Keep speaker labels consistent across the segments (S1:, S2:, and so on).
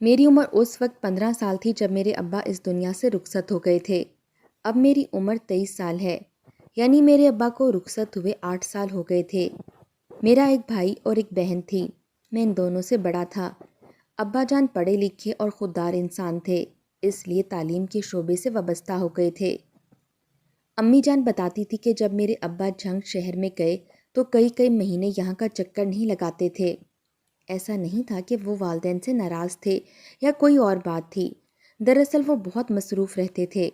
S1: میری عمر اس وقت 15 سال تھی جب میرے ابا اس دنیا سے رخصت ہو گئے تھے۔ اب میری عمر 23 سال ہے، یعنی میرے ابا کو رخصت ہوئے 8 سال ہو گئے تھے۔ میرا ایک بھائی اور ایک بہن تھی، میں ان دونوں سے بڑا تھا۔ ابا جان پڑھے لکھے اور خوددار انسان تھے، اس لیے تعلیم کے شعبے سے وابستہ ہو گئے تھے۔ امی جان بتاتی تھی کہ جب میرے ابا جھنگ شہر میں گئے تو کئی مہینے یہاں کا چکر نہیں لگاتے تھے۔ ایسا نہیں تھا کہ وہ والدین سے ناراض تھے یا کوئی اور بات تھی، دراصل وہ بہت مصروف رہتے تھے۔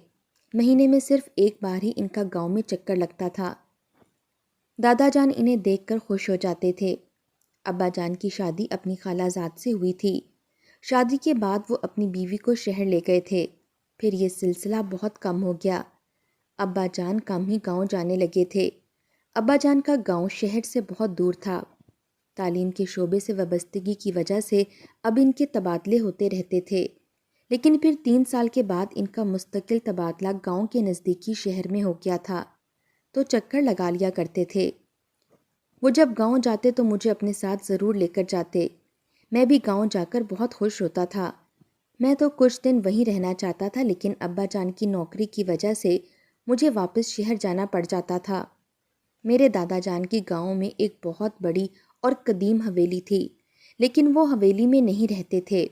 S1: مہینے میں صرف ایک بار ہی ان کا گاؤں میں چکر لگتا تھا۔ دادا جان انہیں دیکھ کر خوش ہو جاتے تھے۔ ابا جان کی شادی اپنی خالہ زاد سے ہوئی تھی۔ شادی کے بعد وہ اپنی بیوی کو شہر لے گئے تھے، پھر یہ سلسلہ بہت کم ہو گیا۔ ابا جان کم ہی گاؤں جانے لگے تھے۔ ابا جان کا گاؤں شہر سے بہت دور تھا۔ تعلیم کے شعبے سے وابستگی کی وجہ سے اب ان کے تبادلے ہوتے رہتے تھے، لیکن پھر 3 سال کے بعد ان کا مستقل تبادلہ گاؤں کے نزدیکی شہر میں ہو گیا تھا، تو چکر لگا لیا کرتے تھے۔ وہ جب گاؤں جاتے تو مجھے اپنے ساتھ ضرور لے کر جاتے۔ میں بھی گاؤں جا کر بہت خوش ہوتا تھا۔ میں تو کچھ دن وہیں رہنا چاہتا تھا، لیکن ابا جان کی نوکری کی وجہ سے مجھے واپس شہر جانا پڑ جاتا تھا۔ میرے دادا جان کی گاؤں میں ایک بہت بڑی اور قدیم حویلی تھی، لیکن وہ حویلی میں نہیں رہتے تھے۔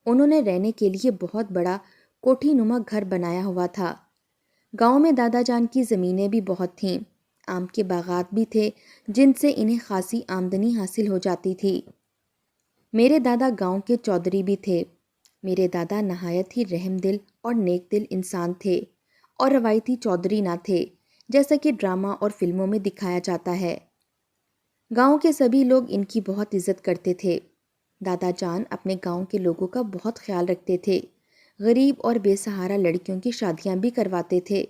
S1: انہوں نے رہنے کے لیے بہت بڑا کوٹھی نما گھر بنایا ہوا تھا۔ گاؤں میں دادا جان کی زمینیں بھی بہت تھیں، آم کے باغات بھی تھے جن سے انہیں خاصی آمدنی حاصل ہو جاتی تھی۔ میرے دادا گاؤں کے چودھری بھی تھے۔ میرے دادا نہایت ہی رحم دل اور نیک دل انسان تھے، اور روایتی چودھری نہ تھے جیسا کہ ڈرامہ اور فلموں میں دکھایا جاتا ہے۔ گاؤں کے سبھی لوگ ان کی بہت عزت کرتے تھے۔ دادا جان اپنے گاؤں کے لوگوں کا بہت خیال رکھتے تھے، غریب اور بے سہارا لڑکیوں کی شادیاں بھی کرواتے تھے۔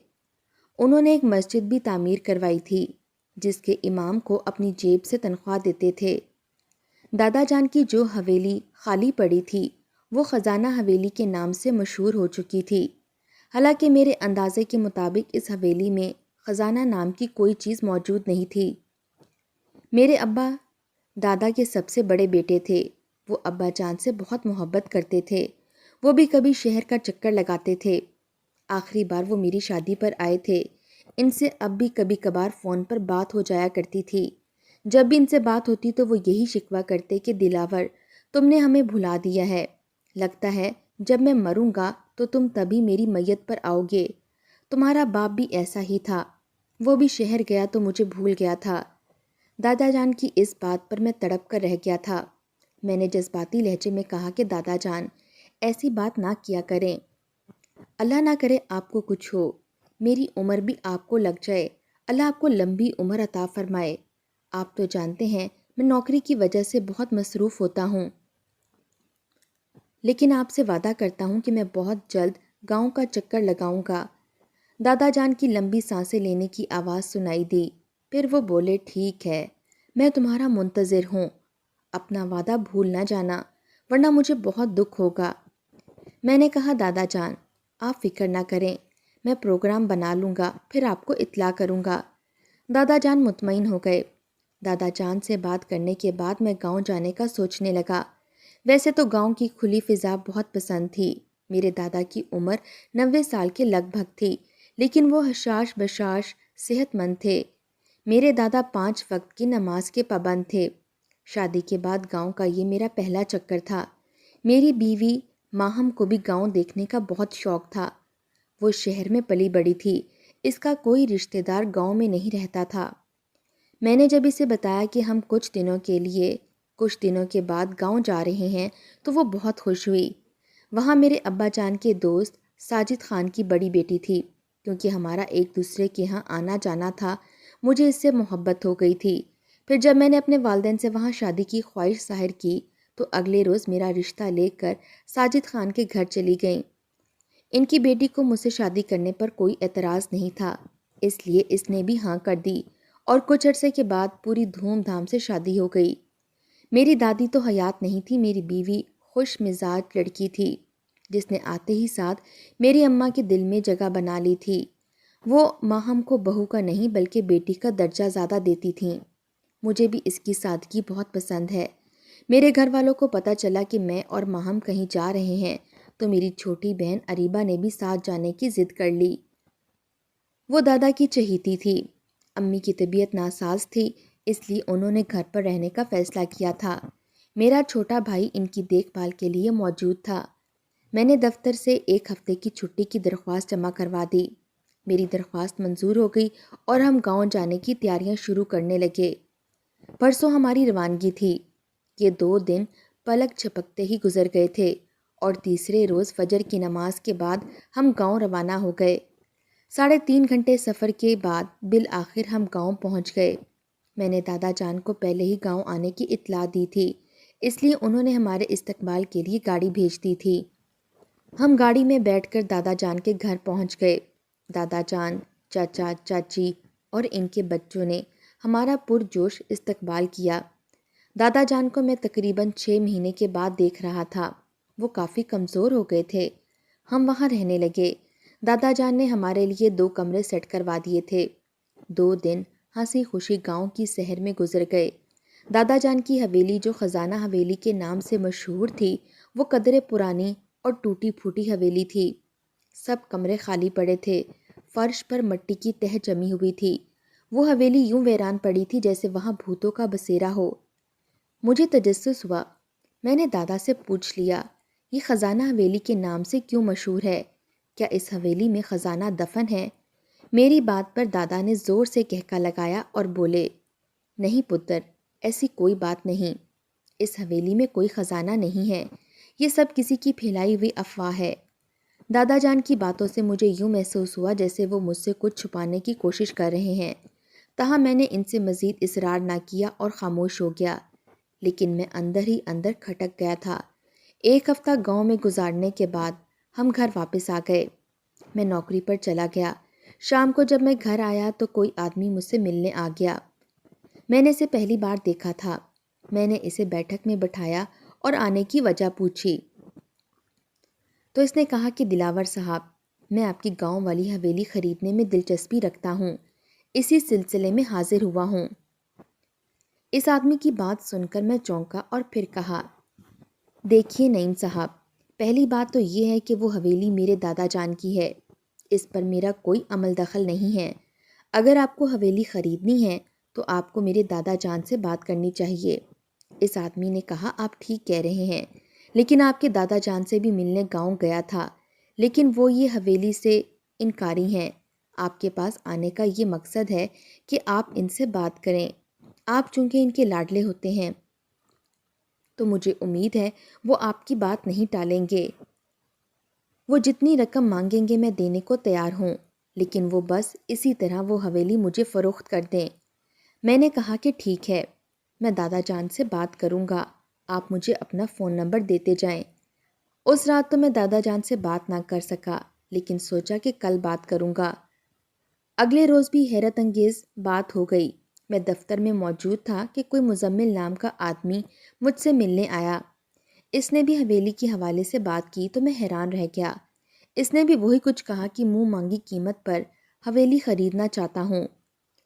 S1: انہوں نے ایک مسجد بھی تعمیر کروائی تھی، جس کے امام کو اپنی جیب سے تنخواہ دیتے تھے۔ دادا جان کی جو حویلی خالی پڑی تھی وہ خزانہ حویلی کے نام سے مشہور ہو چکی تھی، حالانکہ میرے اندازے کے مطابق اس حویلی میں خزانہ نام کی کوئی چیز موجود نہیں تھی۔ میرے ابا دادا کے سب سے بڑے بیٹے تھے۔ وہ ابا جان سے بہت محبت کرتے تھے۔ وہ بھی کبھی شہر کا چکر لگاتے تھے۔ آخری بار وہ میری شادی پر آئے تھے۔ ان سے اب بھی کبھی کبھار فون پر بات ہو جایا کرتی تھی۔ جب بھی ان سے بات ہوتی تو وہ یہی شکوہ کرتے کہ دلاور، تم نے ہمیں بھلا دیا ہے، لگتا ہے جب میں مروں گا تو تم تبھی میری میت پر آؤ گے۔ تمہارا باپ بھی ایسا ہی تھا، وہ بھی شہر گیا تو مجھے بھول گیا تھا۔ دادا جان کی اس بات پر میں تڑپ کر رہ گیا تھا۔ میں نے جذباتی لہجے میں کہا کہ دادا جان ایسی بات نہ کیا کریں، اللہ نہ کرے آپ کو کچھ ہو، میری عمر بھی آپ کو لگ جائے، اللہ آپ کو لمبی عمر عطا فرمائے۔ آپ تو جانتے ہیں میں نوکری کی وجہ سے بہت مصروف ہوتا ہوں، لیکن آپ سے وعدہ کرتا ہوں کہ میں بہت جلد گاؤں کا چکر لگاؤں گا۔ دادا جان کی لمبی سانسیں لینے کی آواز سنائی دی، پھر وہ بولے ٹھیک ہے، میں تمہارا منتظر ہوں، اپنا وعدہ بھول نہ جانا ورنہ مجھے بہت دکھ ہوگا۔ میں نے کہا دادا جان آپ فکر نہ کریں، میں پروگرام بنا لوں گا، پھر آپ کو اطلاع کروں گا۔ دادا جان مطمئن ہو گئے۔ دادا جان سے بات کرنے کے بعد میں گاؤں جانے کا سوچنے لگا۔ ویسے تو گاؤں کی کھلی فضا بہت پسند تھی۔ میرے دادا کی عمر 90 سال کے لگ بھگ تھی، لیکن وہ حشاش بشاش صحت مند تھے۔ میرے دادا 5 وقت کی نماز کے پابند تھے۔ شادی کے بعد گاؤں کا یہ میرا پہلا چکر تھا۔ میری بیوی ماہم کو بھی گاؤں دیکھنے کا بہت شوق تھا۔ وہ شہر میں پلی بڑی تھی، اس کا کوئی رشتہ دار گاؤں میں نہیں رہتا تھا۔ میں نے جب اسے بتایا کہ ہم کچھ دنوں کے بعد گاؤں جا رہے ہیں تو وہ بہت خوش ہوئی۔ وہاں میرے ابا جان کے دوست ساجد خان کی بڑی بیٹی تھی۔ کیونکہ ہمارا ایک دوسرے کے ہاں آنا جانا تھا، مجھے اس سے محبت ہو گئی تھی۔ پھر جب میں نے اپنے والدین سے وہاں شادی کی خواہش ظاہر کی تو اگلے روز میرا رشتہ لے کر ساجد خان کے گھر چلی گئیں۔ ان کی بیٹی کو مجھ سے شادی کرنے پر کوئی اعتراض نہیں تھا، اس لیے اس نے بھی ہاں کر دی اور کچھ عرصے کے بعد پوری دھوم دھام سے شادی ہو گئی۔ میری دادی تو حیات نہیں تھی، میری بیوی خوش مزاج لڑکی تھی جس نے آتے ہی ساتھ میری اماں کے دل میں جگہ بنا لی تھی۔ وہ ماہم کو بہو کا نہیں بلکہ بیٹی کا درجہ زیادہ دیتی تھیں۔ مجھے بھی اس کی سادگی بہت پسند ہے۔ میرے گھر والوں کو پتہ چلا کہ میں اور ماہم کہیں جا رہے ہیں تو میری چھوٹی بہن اریبہ نے بھی ساتھ جانے کی ضد کر لی۔ وہ دادا کی چہیتی تھی۔ امی کی طبیعت ناساز تھی، اس لیے انہوں نے گھر پر رہنے کا فیصلہ کیا تھا۔ میرا چھوٹا بھائی ان کی دیکھ بھال کے لیے موجود تھا۔ میں نے دفتر سے 1 ہفتے کی چھٹی کی درخواست جمع کروا دی۔ میری درخواست منظور ہو گئی اور ہم گاؤں جانے کی تیاریاں شروع کرنے لگے۔ پرسوں ہماری روانگی تھی۔ یہ 2 دن پلک جھپکتے ہی گزر گئے تھے اور تیسرے روز فجر کی نماز کے بعد ہم گاؤں روانہ ہو گئے۔ 3.5 گھنٹے سفر کے بعد بالآخر ہم گاؤں پہنچ گئے۔ میں نے دادا جان کو پہلے ہی گاؤں آنے کی اطلاع دی تھی، اس لیے انہوں نے ہمارے استقبال کے لیے گاڑی بھیج دی تھی۔ ہم گاڑی میں بیٹھ کر دادا جان کے گھر پہنچ گئے۔ دادا جان، چاچا، چاچی اور ان کے بچوں نے ہمارا پرجوش استقبال کیا۔ دادا جان کو میں تقریباً 6 مہینے کے بعد دیکھ رہا تھا۔ وہ کافی کمزور ہو گئے تھے۔ ہم وہاں رہنے لگے۔ دادا جان نے ہمارے لیے 2 کمرے سیٹ کروا دیے تھے۔ 2 دن ہنسی خوشی گاؤں کی سحر میں گزر گئے۔ دادا جان کی حویلی جو خزانہ حویلی کے نام سے مشہور تھی، وہ قدرے پرانی اور ٹوٹی پھوٹی حویلی تھی۔ سب کمرے خالی پڑے تھے۔ فرش پر مٹی کی تہ جمی ہوئی تھی۔ وہ حویلی یوں ویران پڑی تھی جیسے وہاں بھوتوں کا بسیرا ہو۔ مجھے تجسس ہوا۔ میں نے دادا سے پوچھ لیا، یہ خزانہ حویلی کے نام سے کیوں مشہور ہے؟ کیا اس حویلی میں خزانہ دفن ہے؟ میری بات پر دادا نے زور سے کہکا لگایا اور بولے، نہیں پتر، ایسی کوئی بات نہیں۔ اس حویلی میں کوئی خزانہ نہیں ہے، یہ سب کسی کی پھیلائی ہوئی افواہ ہے۔ دادا جان کی باتوں سے مجھے یوں محسوس ہوا جیسے وہ مجھ سے کچھ چھپانے کی کوشش کر رہے ہیں۔ تاہم میں نے ان سے مزید اصرار نہ کیا اور خاموش ہو گیا، لیکن میں اندر ہی اندر کھٹک گیا تھا۔ 1 ہفتہ گاؤں میں گزارنے کے بعد ہم گھر واپس آ گئے۔ میں نوکری پر چلا گیا۔ شام کو جب میں گھر آیا تو کوئی آدمی مجھ سے ملنے آ گیا۔ میں نے اسے پہلی بار دیکھا تھا۔ میں نے اسے بیٹھک میں بٹھایا اور آنے کی وجہ پوچھی تو اس نے کہا کہ دلاور صاحب، میں آپ کی گاؤں والی حویلی خریدنے میں دلچسپی رکھتا ہوں، اسی سلسلے میں حاضر ہوا ہوں۔ اس آدمی کی بات سن کر میں چونکا اور پھر کہا، دیکھیے نعیم صاحب، پہلی بات تو یہ ہے کہ وہ حویلی میرے دادا جان کی ہے، اس پر میرا کوئی عمل دخل نہیں ہے۔ اگر آپ کو حویلی خریدنی ہے تو آپ کو میرے دادا جان سے بات کرنی چاہیے۔ اس آدمی نے کہا، آپ ٹھیک کہہ رہے ہیں، لیکن آپ کے دادا جان سے بھی ملنے گاؤں گیا تھا، لیکن وہ یہ حویلی سے انکاری ہیں۔ آپ کے پاس آنے کا یہ مقصد ہے کہ آپ ان سے بات کریں۔ آپ چونکہ ان کے لاڈلے ہوتے ہیں تو مجھے امید ہے وہ آپ کی بات نہیں ٹالیں گے۔ وہ جتنی رقم مانگیں گے میں دینے کو تیار ہوں، لیکن وہ بس اسی طرح وہ حویلی مجھے فروخت کر دیں۔ میں نے کہا کہ ٹھیک ہے، میں دادا جان سے بات کروں گا، آپ مجھے اپنا فون نمبر دیتے جائیں۔ اس رات تو میں دادا جان سے بات نہ کر سکا، لیکن سوچا کہ کل بات کروں گا۔ اگلے روز بھی حیرت انگیز بات ہو گئی۔ میں دفتر میں موجود تھا کہ کوئی مزمل نام کا آدمی مجھ سے ملنے آیا۔ اس نے بھی حویلی کے حوالے سے بات کی تو میں حیران رہ گیا۔ اس نے بھی وہی کچھ کہا کہ منہ مانگی قیمت پر حویلی خریدنا چاہتا ہوں۔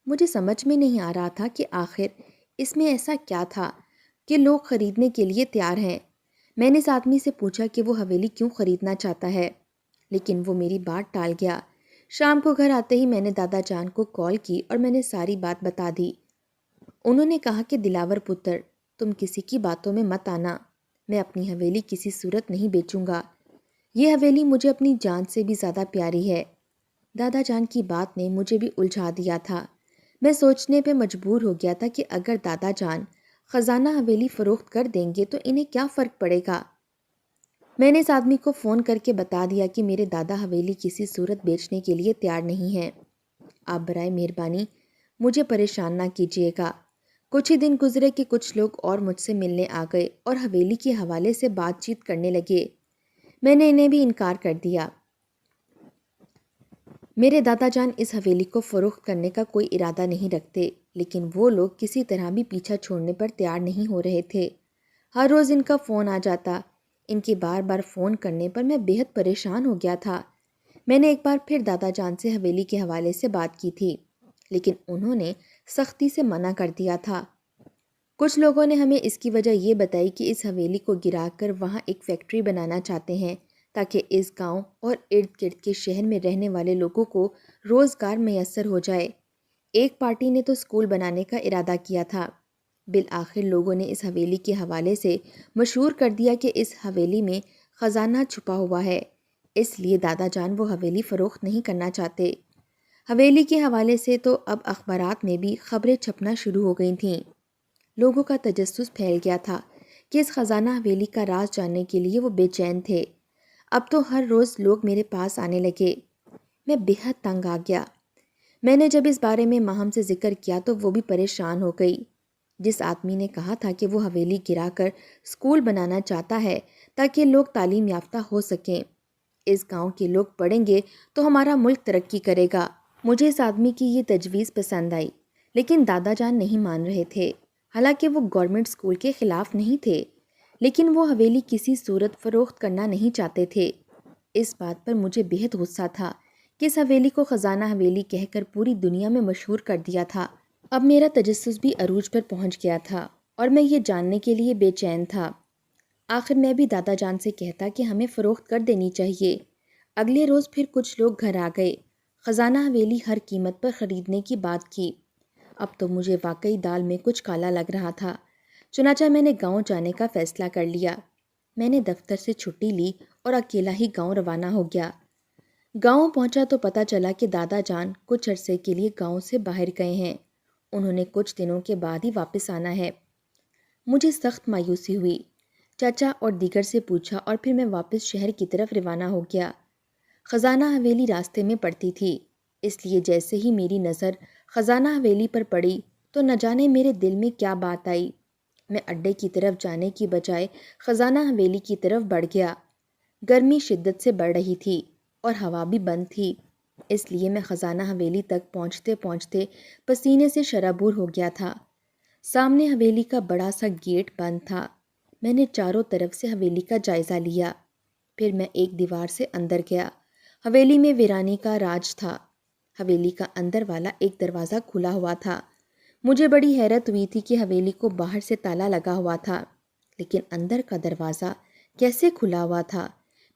S1: مجھے سمجھ میں نہیں آ رہا تھا کہ آخر اس میں ایسا کیا تھا کہ لوگ خریدنے کے لیے تیار ہیں۔ میں نے اس آدمی سے پوچھا کہ وہ حویلی کیوں خریدنا چاہتا ہے، لیکن وہ میری بات ٹال گیا۔ شام کو گھر آتے ہی میں نے دادا جان کو کال کی اور میں نے ساری بات بتا دی۔ انہوں نے کہا کہ دلاور پتر، تم کسی کی باتوں میں مت آنا، میں اپنی حویلی کسی صورت نہیں بیچوں گا۔ یہ حویلی مجھے اپنی جان سے بھی زیادہ پیاری ہے۔ دادا جان کی بات نے مجھے بھی الجھا دیا تھا۔ میں سوچنے پہ مجبور ہو گیا تھا کہ اگر دادا جان خزانہ حویلی فروخت کر دیں گے تو انہیں کیا فرق پڑے گا۔ میں نے اس آدمی کو فون کر کے بتا دیا کہ میرے دادا حویلی کسی صورت بیچنے کے لیے تیار نہیں ہیں۔ آپ برائے مہربانی مجھے پریشان نہ کیجیے گا۔ کچھ ہی دن گزرے کہ کچھ لوگ اور مجھ سے ملنے آ گئے اور حویلی کے حوالے سے بات چیت کرنے لگے۔ میں نے انہیں بھی انکار کر دیا۔ میرے دادا جان اس حویلی کو فروخت کرنے کا کوئی ارادہ نہیں رکھتے، لیکن وہ لوگ کسی طرح بھی پیچھا چھوڑنے پر تیار نہیں ہو رہے تھے۔ ہر روز ان کا فون آ جاتا۔ ان کے بار بار فون کرنے پر میں بے حد پریشان ہو گیا تھا۔ میں نے ایک بار پھر دادا جان سے حویلی کے حوالے سے بات کی تھی، لیکن انہوں نے سختی سے منع کر دیا تھا۔ کچھ لوگوں نے ہمیں اس کی وجہ یہ بتائی کہ اس حویلی کو گرا کر وہاں ایک فیکٹری بنانا چاہتے ہیں تاکہ اس گاؤں اور ارد گرد کے شہر میں رہنے والے لوگوں کو روزگار میسر ہو جائے۔ ایک پارٹی نے تو اسکول بنانے کا ارادہ کیا تھا۔ بالآخر لوگوں نے اس حویلی کے حوالے سے مشہور کر دیا کہ اس حویلی میں خزانہ چھپا ہوا ہے، اس لیے دادا جان وہ حویلی فروخت نہیں کرنا چاہتے۔ حویلی کے حوالے سے تو اب اخبارات میں بھی خبریں چھپنا شروع ہو گئی تھیں۔ لوگوں کا تجسس پھیل گیا تھا کہ اس خزانہ حویلی کا راز جاننے کے لیے وہ بے چین تھے۔ اب تو ہر روز لوگ میرے پاس آنے لگے۔ میں بے حد تنگ آ گیا۔ میں نے جب اس بارے میں ماہم سے ذکر کیا تو وہ بھی پریشان ہو گئی۔ جس آدمی نے کہا تھا کہ وہ حویلی گرا کر اسکول بنانا چاہتا ہے تاکہ لوگ تعلیم یافتہ ہو سکیں، اس گاؤں کے لوگ پڑھیں گے تو ہمارا ملک ترقی کرے گا۔ مجھے اس آدمی کی یہ تجویز پسند آئی، لیکن دادا جان نہیں مان رہے تھے۔ حالانکہ وہ گورنمنٹ اسکول کے خلاف نہیں تھے، لیکن وہ حویلی کسی صورت فروخت کرنا نہیں چاہتے تھے۔ اس بات پر مجھے بہت غصہ تھا کہ اس حویلی کو خزانہ حویلی کہہ کر پوری دنیا میں مشہور کر دیا تھا۔ اب میرا تجسس بھی عروج پر پہنچ گیا تھا اور میں یہ جاننے کے لیے بے چین تھا۔ آخر میں بھی دادا جان سے کہتا کہ ہمیں فروخت کر دینی چاہیے۔ اگلے روز پھر کچھ لوگ گھر آ گئے، خزانہ حویلی ہر قیمت پر خریدنے کی بات کی۔ اب تو مجھے واقعی دال میں کچھ کالا لگ رہا تھا۔ چنانچہ میں نے گاؤں جانے کا فیصلہ کر لیا۔ میں نے دفتر سے چھٹی لی اور اکیلا ہی گاؤں روانہ ہو گیا۔ گاؤں پہنچا تو پتہ چلا کہ دادا جان کچھ عرصے کے لیے گاؤں سے باہر گئے ہیں۔ انہوں نے کچھ دنوں کے بعد ہی واپس آنا ہے۔ مجھے سخت مایوسی ہوئی۔ چاچا اور دیگر سے پوچھا اور پھر میں واپس شہر کی طرف روانہ ہو گیا۔ خزانہ حویلی راستے میں پڑتی تھی، اس لیے جیسے ہی میری نظر خزانہ حویلی پر پڑی تو نہ جانے میرے دل میں کیا بات آئی۔ میں اڈے کی طرف جانے کی بجائے خزانہ حویلی کی طرف بڑھ گیا۔ گرمی شدت سے بڑھ رہی تھی اور ہوا بھی بند تھی، اس لیے میں خزانہ حویلی تک پہنچتے پہنچتے پسینے سے شرابور ہو گیا تھا۔ سامنے حویلی کا بڑا سا گیٹ بند تھا۔ میں نے چاروں طرف سے حویلی کا جائزہ لیا، پھر میں ایک دیوار سے اندر گیا۔ حویلی میں ویرانی کا راج تھا۔ حویلی کا اندر والا ایک دروازہ کھلا ہوا تھا۔ مجھے بڑی حیرت ہوئی تھی کہ حویلی کو باہر سے تالا لگا ہوا تھا، لیکن اندر کا دروازہ کیسے کھلا ہوا تھا؟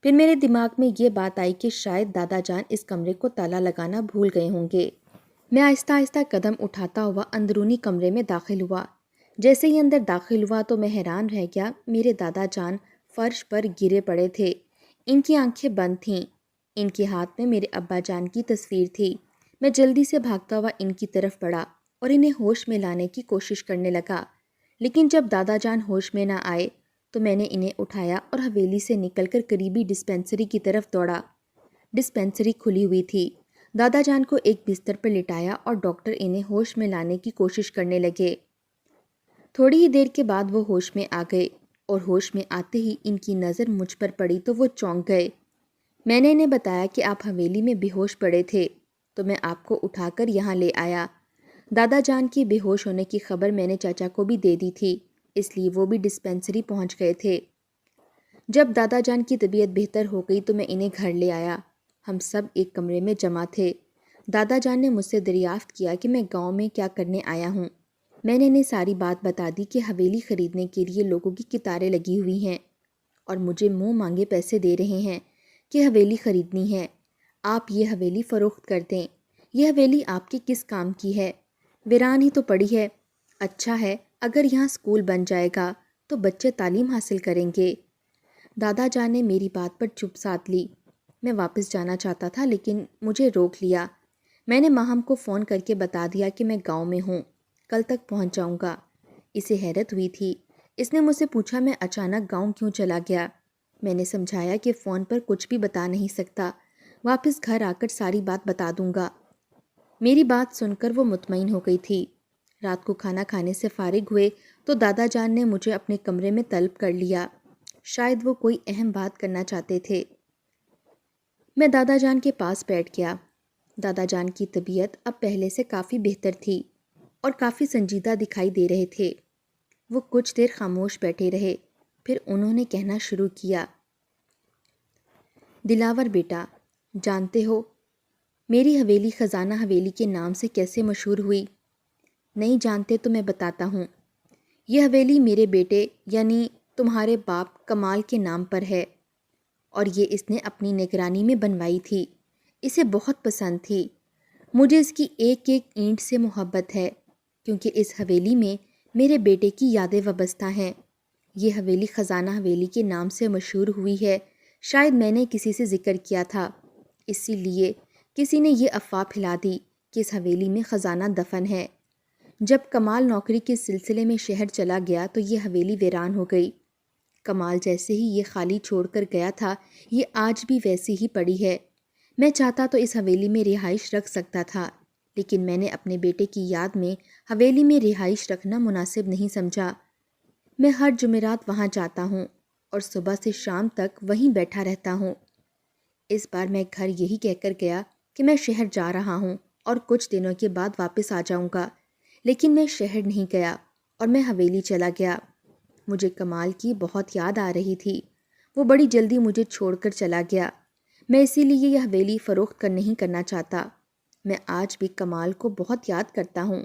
S1: پھر میرے دماغ میں یہ بات آئی کہ شاید دادا جان اس کمرے کو تالا لگانا بھول گئے ہوں گے۔ میں آہستہ آہستہ قدم اٹھاتا ہوا اندرونی کمرے میں داخل ہوا۔ جیسے ہی اندر داخل ہوا تو میں حیران رہ گیا۔ میرے دادا جان فرش پر گرے پڑے تھے، ان کی آنکھیں بند تھیں، ان کے ہاتھ میں میرے ابا جان کی تصویر تھی۔ میں جلدی سے بھاگتا ہوا ان کی طرف بڑھا اور انہیں ہوش میں لانے کی کوشش کرنے لگا، لیکن جب دادا جان ہوش میں نہ آئے تو میں نے انہیں اٹھایا اور حویلی سے نکل کر قریبی ڈسپینسری کی طرف دوڑا۔ ڈسپینسری کھلی ہوئی تھی۔ دادا جان کو ایک بستر پر لٹایا اور ڈاکٹر انہیں ہوش میں لانے کی کوشش کرنے لگے۔ تھوڑی ہی دیر کے بعد وہ ہوش میں آ گئے اور ہوش میں آتے ہی ان کی نظر مجھ پر پڑی تو وہ چونک گئے۔ میں نے انہیں بتایا کہ آپ حویلی میں بے ہوش پڑے تھے تو میں آپ کو اٹھا کر یہاں لے آیا۔ دادا جان کی بے ہوش ہونے کی خبر میں نے چاچا کو بھی دے دی تھی، اس لیے وہ بھی ڈسپینسری پہنچ گئے تھے۔ جب دادا جان کی طبیعت بہتر ہو گئی تو میں انہیں گھر لے آیا۔ ہم سب ایک کمرے میں جمع تھے۔ دادا جان نے مجھ سے دریافت کیا کہ میں گاؤں میں کیا کرنے آیا ہوں۔ میں نے انہیں ساری بات بتا دی کہ حویلی خریدنے کے لیے لوگوں کی قطاریں لگی ہوئی ہیں اور مجھے منہ مانگے پیسے دے رہے ہیں کہ حویلی خریدنی ہے، آپ یہ حویلی فروخت کر دیں۔ یہ حویلی آپ کے کس کام کی ہے؟ ویران ہی تو پڑی ہے۔ اچھا ہے اگر یہاں اسکول بن جائے گا تو بچے تعلیم حاصل کریں گے۔ دادا جان نے میری بات پر چپ سادھ لی۔ میں واپس جانا چاہتا تھا لیکن مجھے روک لیا۔ میں نے ماہم کو فون کر کے بتا دیا کہ میں گاؤں میں ہوں، کل تک پہنچ جاؤں گا۔ اسے حیرت ہوئی تھی۔ اس نے مجھ سے پوچھا میں اچانک گاؤں کیوں چلا گیا۔ میں نے سمجھایا کہ فون پر کچھ بھی بتا نہیں سکتا، واپس گھر آ کر ساری بات بتا دوں گا۔ میری بات سن کر وہ مطمئن ہو گئی تھی۔ رات کو کھانا کھانے سے فارغ ہوئے تو دادا جان نے مجھے اپنے کمرے میں طلب کر لیا۔ شاید وہ کوئی اہم بات کرنا چاہتے تھے۔ میں دادا جان کے پاس بیٹھ گیا۔ دادا جان کی طبیعت اب پہلے سے کافی بہتر تھی اور کافی سنجیدہ دکھائی دے رہے تھے۔ وہ کچھ دیر خاموش بیٹھے رہے، پھر انہوں نے کہنا شروع کیا، دلاور بیٹا، جانتے ہو میری حویلی خزانہ حویلی کے نام سے کیسے مشہور ہوئی؟ نہیں جانتے تو میں بتاتا ہوں۔ یہ حویلی میرے بیٹے یعنی تمہارے باپ کمال کے نام پر ہے، اور یہ اس نے اپنی نگرانی میں بنوائی تھی۔ اسے بہت پسند تھی۔ مجھے اس کی ایک ایک اینٹ سے محبت ہے، کیونکہ اس حویلی میں میرے بیٹے کی یادیں وابستہ ہیں۔ یہ حویلی خزانہ حویلی کے نام سے مشہور ہوئی ہے۔ شاید میں نے کسی سے ذکر کیا تھا، اسی لیے کسی نے یہ افواہ پھیلا دی کہ اس حویلی میں خزانہ دفن ہے۔ جب کمال نوکری کے سلسلے میں شہر چلا گیا تو یہ حویلی ویران ہو گئی۔ کمال جیسے ہی یہ خالی چھوڑ کر گیا تھا، یہ آج بھی ویسی ہی پڑی ہے۔ میں چاہتا تو اس حویلی میں رہائش رکھ سکتا تھا، لیکن میں نے اپنے بیٹے کی یاد میں حویلی میں رہائش رکھنا مناسب نہیں سمجھا۔ میں ہر جمعرات وہاں جاتا ہوں اور صبح سے شام تک وہیں بیٹھا رہتا ہوں۔ اس بار میں گھر یہی کہہ کر گیا کہ میں شہر جا رہا ہوں اور کچھ دنوں کے بعد واپس آ جاؤں گا، لیکن میں شہر نہیں گیا اور میں حویلی چلا گیا۔ مجھے کمال کی بہت یاد آ رہی تھی۔ وہ بڑی جلدی مجھے چھوڑ کر چلا گیا۔ میں اسی لیے یہ حویلی فروخت نہیں کرنا چاہتا۔ میں آج بھی کمال کو بہت یاد کرتا ہوں۔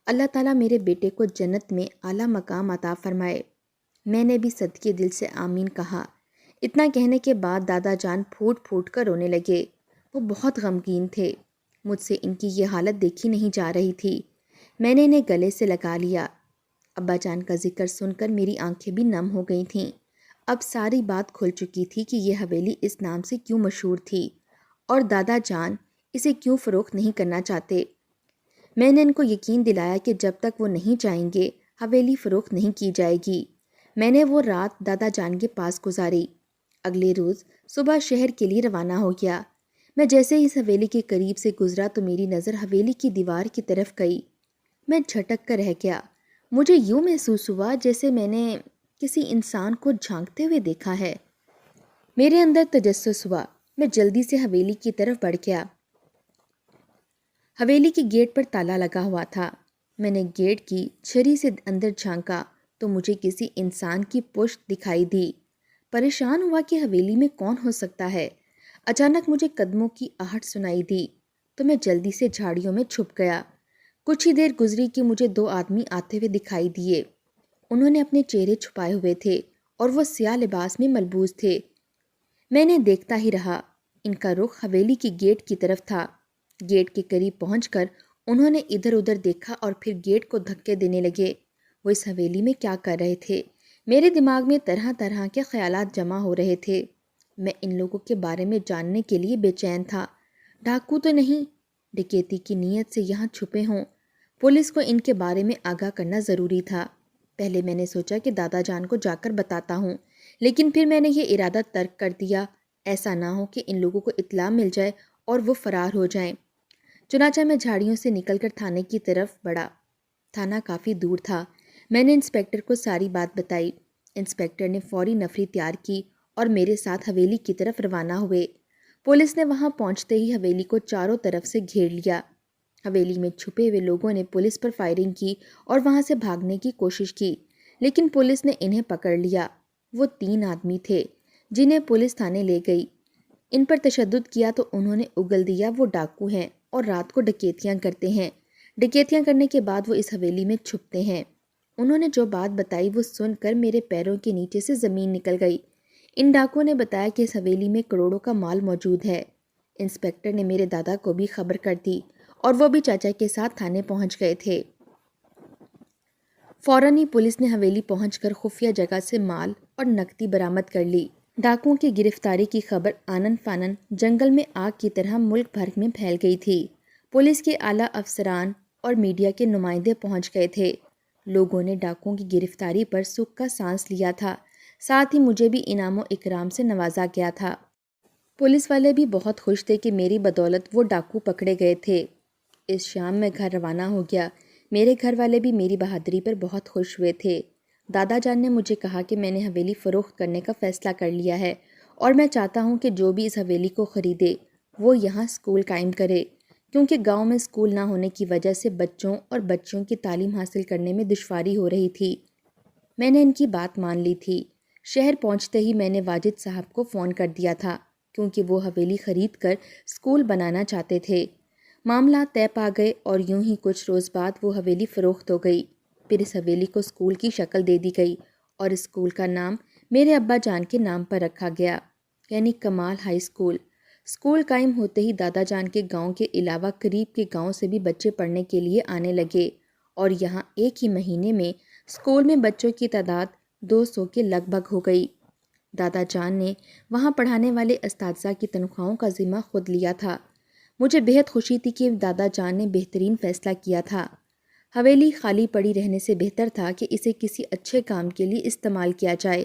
S1: اللہ تعالیٰ میرے بیٹے کو جنت میں اعلیٰ مقام عطا فرمائے۔ میں نے بھی صدقے دل سے آمین کہا۔ اتنا کہنے کے بعد دادا جان پھوٹ پھوٹ کر رونے لگے۔ وہ بہت غمگین تھے۔ مجھ سے ان کی یہ حالت دیکھی نہیں جا رہی تھی۔ میں نے انہیں گلے سے لگا لیا۔ ابا جان کا ذکر سن کر میری آنکھیں بھی نم ہو گئی تھیں۔ اب ساری بات کھل چکی تھی کہ یہ حویلی اس نام سے کیوں مشہور تھی اور دادا جان اسے کیوں فروخت نہیں کرنا چاہتے۔ میں نے ان کو یقین دلایا کہ جب تک وہ نہیں چاہیں گے حویلی فروخت نہیں کی جائے گی۔ میں نے وہ رات دادا جان کے پاس گزاری۔ اگلے روز صبح شہر کے لیے روانہ ہو گیا۔ میں جیسے ہی اس حویلی کے قریب سے گزرا تو میری نظر حویلی کی دیوار کی طرف گئی۔ میں جھٹک کر رہ گیا۔ مجھے یوں محسوس ہوا جیسے میں نے کسی انسان کو جھانکتے ہوئے دیکھا ہے۔ میرے اندر تجسس ہوا۔ میں جلدی سے حویلی کی طرف بڑھ گیا۔ حویلی کے گیٹ پر تالا لگا ہوا تھا۔ میں نے گیٹ کی چھری سے اندر جھانکا تو مجھے کسی انسان کی پشت دکھائی دی۔ پریشان ہوا کہ حویلی میں کون ہو سکتا ہے۔ اچانک مجھے قدموں کی آہٹ سنائی دی تو میں جلدی سے جھاڑیوں میں چھپ گیا۔ کچھ ہی دیر گزری کہ مجھے دو آدمی آتے ہوئے دکھائی دیے۔ انہوں نے اپنے چہرے چھپائے ہوئے تھے اور وہ سیاہ لباس میں ملبوس تھے۔ میں نے دیکھتا ہی رہا۔ ان کا رخ حویلی کی گیٹ کی طرف تھا۔ گیٹ کے قریب پہنچ کر انہوں نے ادھر ادھر دیکھا اور پھر گیٹ کو دھکے دینے لگے۔ وہ اس حویلی میں کیا کر رہے تھے؟ میرے دماغ میں طرح طرح کے خیالات جمع ہو رہے تھے۔ میں ان لوگوں کے بارے میں جاننے کے لیے بے چین تھا۔ ڈاکو تو نہیں، ڈکیتی کی نیت سے یہاں چھپے ہوں۔ پولیس کو ان کے بارے میں آگاہ کرنا ضروری تھا۔ پہلے میں نے سوچا کہ دادا جان کو جا کر بتاتا ہوں، لیکن پھر میں نے یہ ارادہ ترک کر دیا، ایسا نہ ہو کہ ان لوگوں کو اطلاع مل جائے اور وہ فرار ہو جائیں۔ چنانچہ میں جھاڑیوں سے نکل کر تھانے کی طرف بڑھا۔ تھانہ کافی دور تھا۔ میں نے انسپیکٹر کو ساری بات بتائی۔ انسپیکٹر نے فوری نفری تیار کی اور میرے ساتھ حویلی کی طرف روانہ ہوئے۔ پولیس نے وہاں پہنچتے ہی حویلی کو چاروں طرف سے گھیر لیا۔ حویلی میں چھپے ہوئے لوگوں نے پولیس پر فائرنگ کی اور وہاں سے بھاگنے کی کوشش کی، لیکن پولیس نے انہیں پکڑ لیا۔ وہ 3 آدمی تھے جنہیں پولیس تھانے لے گئی۔ ان پر تشدد کیا تو انہوں نے اگل دیا وہ ڈاکو ہیں اور رات کو ڈکیتیاں کرتے ہیں۔ ڈکیتیاں کرنے کے بعد وہ اس حویلی میں چھپتے ہیں۔ انہوں نے جو بات بتائی وہ سن کر میرے پیروں کے نیچے سے زمین نکل گئی۔ ان ڈاکوؤں نے بتایا کہ اس حویلی میں کروڑوں کا مال موجود ہے۔ انسپیکٹر نے میرے دادا کو بھی خبر کر دی اور وہ بھی چاچا کے ساتھ تھانے پہنچ گئے تھے۔ فوراً ہی پولیس نے حویلی پہنچ کر خفیہ جگہ سے مال اور نقدی برآمد کر لی۔ ڈاکوؤں کی گرفتاری کی خبر آنن فانن جنگل میں آگ کی طرح ملک بھر میں پھیل گئی تھی۔ پولیس کے اعلیٰ افسران اور میڈیا کے نمائندے پہنچ گئے تھے۔ لوگوں نے ڈاکوؤں کی گرفتاری پر سکھ کا سانس لیا تھا۔ ساتھ ہی مجھے بھی انعام و اکرام سے نوازا گیا تھا۔ پولیس والے بھی بہت خوش تھے کہ میری بدولت وہ ڈاکو پکڑے گئے تھے۔ اس شام میں گھر روانہ ہو گیا۔ میرے گھر والے بھی میری بہادری پر بہت خوش ہوئے تھے۔ دادا جان نے مجھے کہا کہ میں نے حویلی فروخت کرنے کا فیصلہ کر لیا ہے اور میں چاہتا ہوں کہ جو بھی اس حویلی کو خریدے وہ یہاں اسکول قائم کرے، کیونکہ گاؤں میں اسکول نہ ہونے کی وجہ سے بچوں اور بچیوں کی تعلیم حاصل کرنے میں دشواری ہو رہی تھی۔ میں نے ان کی بات مان لی تھی۔ شہر پہنچتے ہی میں نے واجد صاحب کو فون کر دیا تھا، کیونکہ وہ حویلی خرید کر اسکول بنانا چاہتے تھے۔ معاملات طے پا گئے اور یوں ہی کچھ روز بعد وہ حویلی فروخت ہو گئی۔ پھر اس حویلی کو اسکول کی شکل دے دی گئی اور اسکول کا نام میرے ابا جان کے نام پر رکھا گیا، یعنی کمال ہائی اسکول۔ اسکول قائم ہوتے ہی دادا جان کے گاؤں کے علاوہ قریب کے گاؤں سے بھی بچے پڑھنے کے لیے آنے لگے اور یہاں ایک ہی مہینے میں اسکول میں بچوں کی تعداد 200 کے لگ بھگ ہو گئی۔ دادا جان نے وہاں پڑھانے والے اساتذہ کی تنخواہوں کا ذمہ خود لیا تھا۔ مجھے بہت خوشی تھی کہ دادا جان نے بہترین فیصلہ کیا تھا۔ حویلی خالی پڑی رہنے سے بہتر تھا کہ اسے کسی اچھے کام کے لیے استعمال کیا جائے،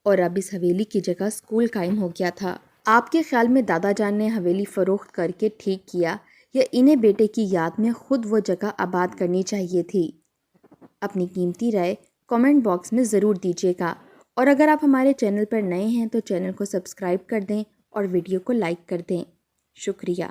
S1: اور اب اس حویلی کی جگہ اسکول قائم ہو گیا تھا۔ آپ کے خیال میں دادا جان نے حویلی فروخت کر کے ٹھیک کیا یا انہیں بیٹے کی یاد میں خود وہ جگہ آباد کرنی چاہیے تھی؟ اپنی قیمتی رائے کامنٹ باکس میں ضرور دیجیے گا، اور اگر آپ ہمارے چینل پر نئے ہیں تو چینل کو سبسکرائب کر دیں اور ویڈیو کو لائک کر دیں۔ شکریہ۔